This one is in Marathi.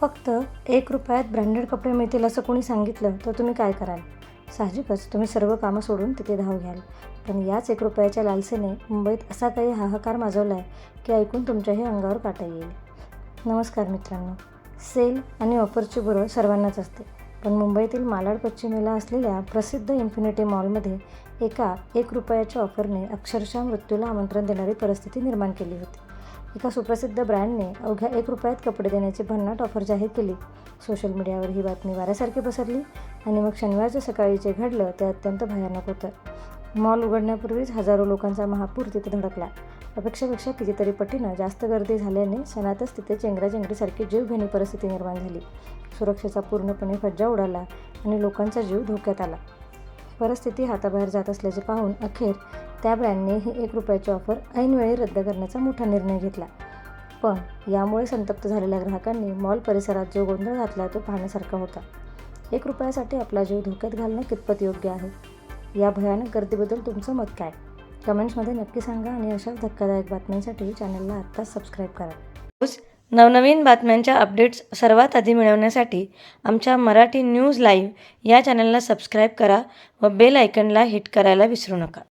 फक्त ₹1 ब्रँडेड कपडे मिळतील असं कोणी सांगितलं तर तुम्ही काय कराल? साहजिकच तुम्ही सर्व कामं सोडून तिथे धाव घ्याल. पण याच ₹1च्या लालसेने मुंबईत असा काही हाहाकार माजवला आहे की ऐकून तुमच्याही अंगावर काटा येईल. नमस्कार मित्रांनो. सेल आणि ऑफरची बुरळ सर्वांनाच असते. पण मुंबईतील मालाड पश्चिमेला असलेल्या प्रसिद्ध इन्फिनिटी मॉलमध्ये एका ₹1च्या ऑफरने अक्षरशः मृत्यूला आमंत्रण देणारी परिस्थिती निर्माण केली होती. एका सुप्रसिद्ध ब्रँडने अवघ्या ₹1त कपडे देण्याची भन्नाट ऑफर जाहीर केली. सोशल मीडियावर ही बातमी वाऱ्यासारखी पसरली आणि मग शनिवारच्या सकाळी जे घडलं ते अत्यंत भयानक होतं. मॉल उघडण्यापूर्वीच हजारो लोकांचा महापूर तिथे धडकला. अपेक्षेपेक्षा कितीतरी पटीनं जास्त गर्दी झाल्याने सणातच तिथे चेंगराचेंगरीसारखी जीवघेणी परिस्थिती निर्माण झाली. सुरक्षेचा पूर्णपणे फज्जा उडाला आणि लोकांचा जीव धोक्यात आला. परिस्थिती हाताबाहेर जात असल्याचे पाहून अखेर त्या ब्रँडने ही ₹1ची ऑफर ऐनवेळी रद्द करण्याचा मोठा निर्णय घेतला. पण यामुळे संतप्त झालेल्या ग्राहकांनी मॉल परिसरात जो गोंधळ घातला तो पाहण्यासारखा होता. ₹1साठी आपला जीव धोक्यात घालणं कितपत योग्य आहे? या भयानक गर्दीबद्दल तुमचं मत काय? कमेंट्समध्ये नक्की सांगा आणि अशाच धक्कादायक बातम्यांसाठी चॅनलला आत्ताच सबस्क्राईब करा. रोज नवनवीन बातम्यांच्या अपडेट्स सर्वात आधी मिळवण्यासाठी आमच्या मराठी न्यूज लाईव्ह या चॅनलला सबस्क्राईब करा व बेल आयकॉनला हिट करायला विसरू नका.